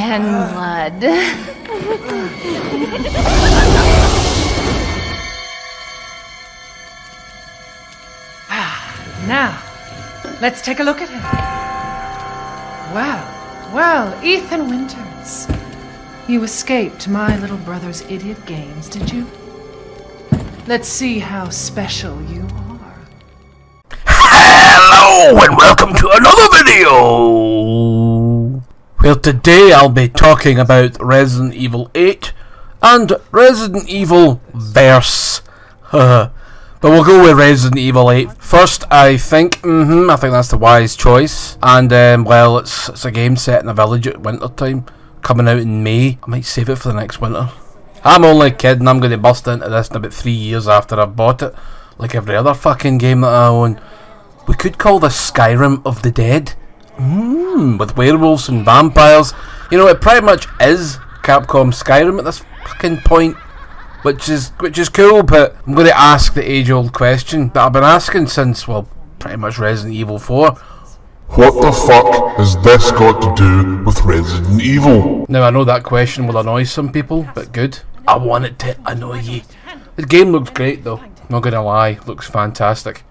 and blood. Now, let's take a look at him. Well, Ethan Winters. You escaped my little brother's idiot games, did you? Let's see how special you are. Hello and welcome to another video! Where today I'll be talking about Resident Evil 8 and Resident Evil Verse. But we'll go with Resident Evil 8 first, I think. I think that's the wise choice. And, well, it's a game set in a village at winter time, coming out in May. I might save it for the next winter. I'm only kidding, I'm going to bust into this in about 3 years after I've bought it, like every other fucking game that I own. We could call this Skyrim of the Dead. With werewolves and vampires. You know, it pretty much is Capcom Skyrim at this fucking point. Which is cool, but I'm going to ask the age-old question that I've been asking since, well, pretty much Resident Evil 4. What the fuck has this got to do with Resident Evil? Now, I know that question will annoy some people, but good. I want it to annoy you. The game looks great, though. Not going to lie, looks fantastic.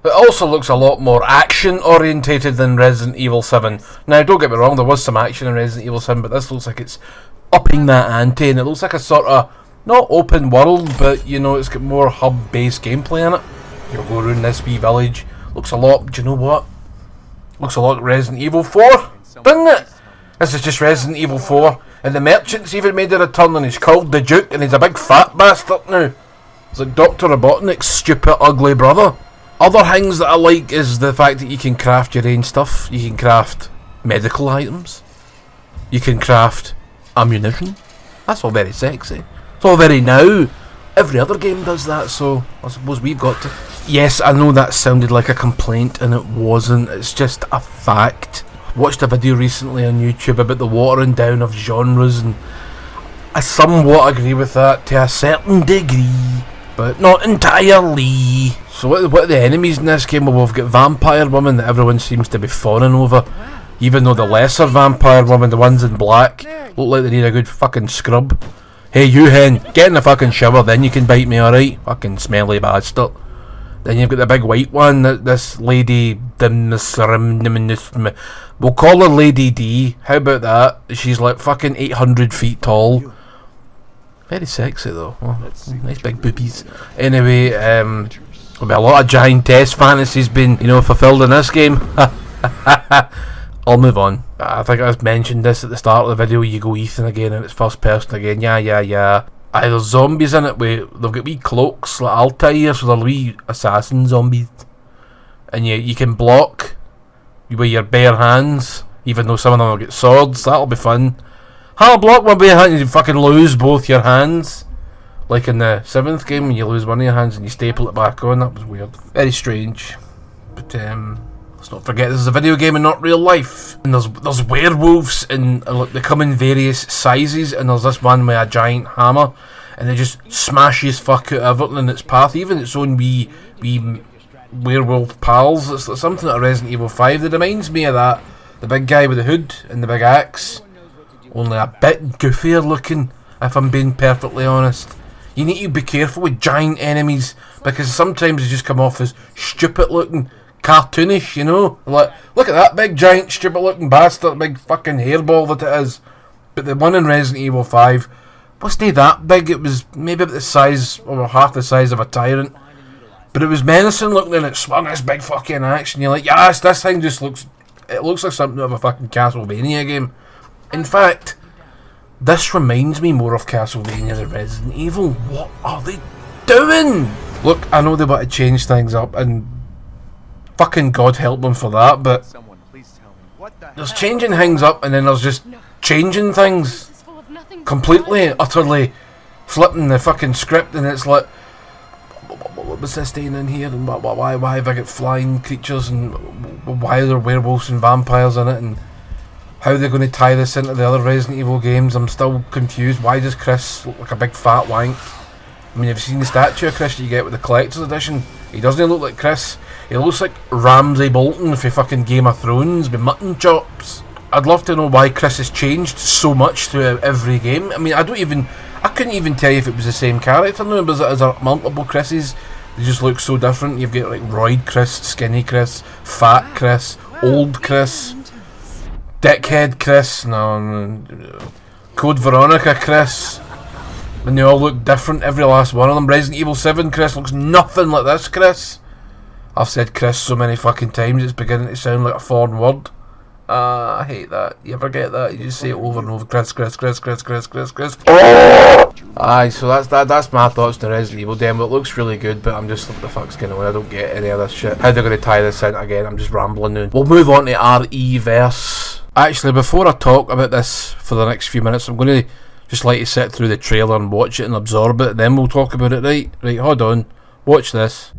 It also looks a lot more action-orientated than Resident Evil 7. Now, don't get me wrong, there was some action in Resident Evil 7, but this looks like it's upping that ante, and it looks like a sort of, not open world, but, you know, it's got more hub-based gameplay in it. You'll go around this wee village. Looks a lot, do you know what? Looks a lot like Resident Evil 4, doesn't it? This is just Resident Evil 4, and the merchant's even made a return, and he's called the Duke, and he's a big fat bastard now. It's like Dr. Robotnik's stupid, ugly brother. Other things that I like is the fact that you can craft your own stuff. You can craft medical items. You can craft ammunition. That's all very sexy. It's all very now. Every other game does that, so I suppose we've got to. Yes, I know that sounded like a complaint, and it wasn't. It's just a fact. Watched a video recently on YouTube about the watering down of genres, and I somewhat agree with that to a certain degree, but not entirely. So what are the enemies in this game? Well, we've got vampire women that everyone seems to be fawning over. Even though the lesser vampire women, the ones in black, look like they need a good fucking scrub. Hey, you hen, get in the fucking shower, then you can bite me, alright? Fucking smelly bastard. Then you've got the big white one, this lady, we'll call her Lady D. How about that? She's like fucking 800 feet tall. Very sexy though. Oh, nice big boobies. Anyway, there'll be a lot of giantess fantasies being, you know, fulfilled in this game. I'll move on. I think I mentioned this at the start of the video. You go Ethan again and it's first person again. Yeah. There's zombies in it. They've got wee cloaks like Altair, so they're wee assassin zombies. And you can block with your bare hands, even though some of them will get swords. That'll be fun. How block with bare hands? You fucking lose both your hands. Like in the 7th game when you lose one of your hands and you staple it back on. That was weird. Very strange. But let's not forget this is a video game and not real life. And there's werewolves and they come in various sizes, and there's this one with a giant hammer and it just smashes fuck out everything in its path, even its own wee werewolf pals. It's something out of Resident Evil 5 that reminds me of that. The big guy with the hood and the big axe. Only a bit goofier looking, if I'm being perfectly honest. You need to be careful with giant enemies, because sometimes they just come off as stupid looking, cartoonish, you know? Like, look at that big giant stupid looking bastard, big fucking hairball that it is. But the one in Resident Evil 5 wasn't that big. It was maybe about the size, or half the size of a tyrant. But it was menacing looking, and it swung this big fucking axe, and you're like, yes, this thing just looks like something out of a fucking Castlevania game. In fact, this reminds me more of Castlevania than Resident Evil. What are they doing? Look, I know they want to change things up, and fucking God help them for that, but there's changing things up, and then there's just changing things completely, utterly flipping the fucking script, and it's like, what was this doing in here, and why have I got flying creatures, and why are there werewolves and vampires in it, and how they're going to tie this into the other Resident Evil games. I'm still confused. Why does Chris look like a big fat wank? I mean, have you seen the statue of Chris that you get with the collector's edition? He doesn't look like Chris. He looks like Ramsay Bolton from fucking Game of Thrones with mutton chops. I'd love to know why Chris has changed so much throughout every game. I mean, I couldn't even tell you if it was the same character now, but as there multiple Chris's, they just look so different. You've got like Roid Chris, Skinny Chris, Fat Chris, Old Chris, Dickhead Chris, Code Veronica Chris, and they all look different, every last one of them. Resident Evil 7 Chris looks nothing like this Chris. I've said Chris so many fucking times it's beginning to sound like a foreign word. I hate that. You ever get that? You just say it over and over. Chris. Aye, so that's my thoughts on the Resident Evil demo. It looks really good, but I'm just like, the fuck's going on? I don't get any of this shit. How they're going to tie this in again? I'm just rambling now. We'll move on to RE-verse. Actually, before I talk about this for the next few minutes, I'm going to just like to sit through the trailer and watch it and absorb it, and then we'll talk about it, right? Right, hold on. Watch this.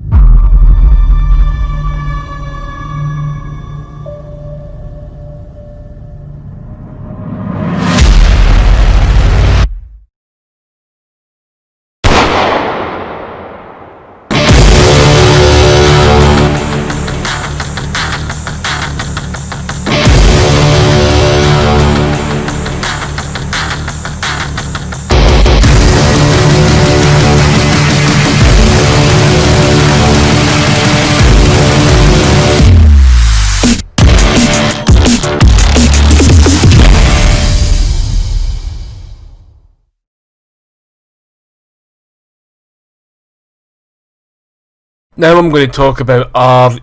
Now I'm going to talk about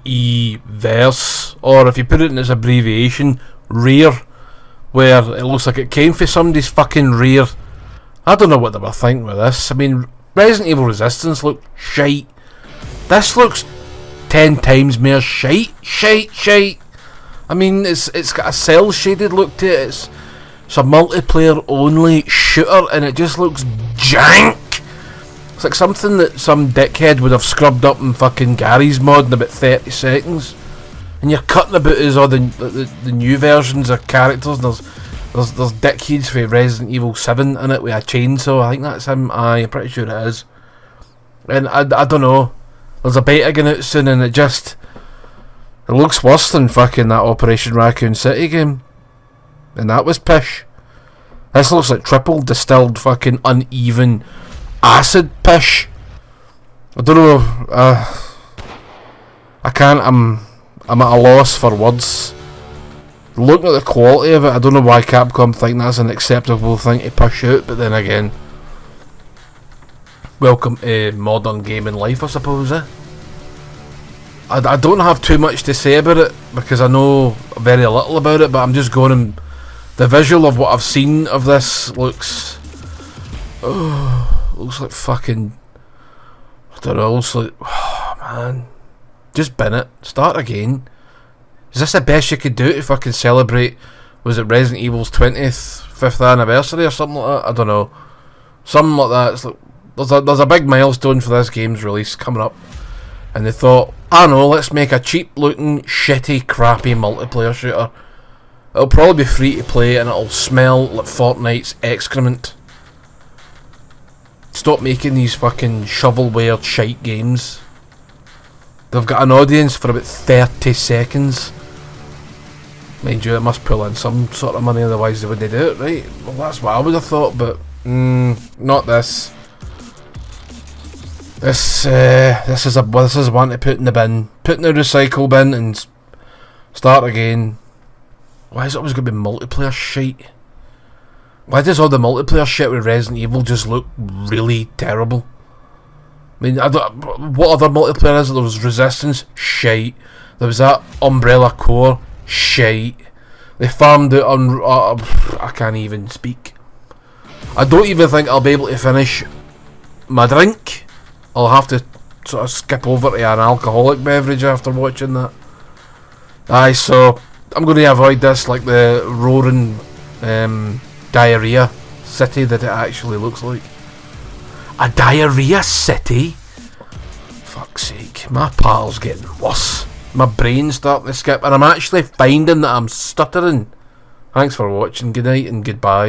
RE-verse, or if you put it in its abbreviation, Rear, where it looks like it came for somebody's fucking rear. I don't know what they were thinking with this. I mean, Resident Evil Resistance looked shite. This looks 10 times more shite. I mean, it's got a cel-shaded look to it. It's a multiplayer only shooter, and it just looks jank. It's like something that some dickhead would have scrubbed up in fucking Gary's mod in about 30 seconds. And you're cutting about as all the new versions of characters. And there's dickheads for Resident Evil 7 in it with a chainsaw. I think that's him. I'm pretty sure it is. And I don't know. There's a beta going out soon, and it looks worse than fucking that Operation Raccoon City game. And that was pish. This looks like triple distilled fucking uneven acid pish. I don't know. I can't. I'm at a loss for words. Looking at the quality of it, I don't know why Capcom think that's an acceptable thing to push out. But then again, welcome to modern gaming life, I suppose. I don't have too much to say about it because I know very little about it. But I'm just going and the visual of what I've seen of this looks. Looks like fucking. I don't know. Looks like. Oh man. Just bin it. Start again. Is this the best you could do to fucking celebrate? Was it Resident Evil's 25th anniversary or something like that? I don't know. Something like that. It's like, there's a big milestone for this game's release coming up. And they thought, I don't know, let's make a cheap looking, shitty, crappy multiplayer shooter. It'll probably be free to play and it'll smell like Fortnite's excrement. Stop making these fucking shovelware shite games. They've got an audience for about 30 seconds. Mind you, it must pull in some sort of money, otherwise they wouldn't do it, right? Well, that's what I would have thought, but not this. This is one to put in the bin, put in the recycle bin, and start again. Why is it always going to be multiplayer shite? Why does all the multiplayer shit with Resident Evil just look really terrible? I mean, what other multiplayer is there? There was Resistance, shite. There was that Umbrella Corps, shite. They farmed it on. I can't even speak. I don't even think I'll be able to finish my drink. I'll have to sort of skip over to an alcoholic beverage after watching that. Aye, so I'm going to avoid this like the roaring diarrhea city that it actually looks like. A diarrhea city? Fuck's sake, my pal's getting worse. My brain's starting to skip, and I'm actually finding that I'm stuttering. Thanks for watching, good night and goodbye.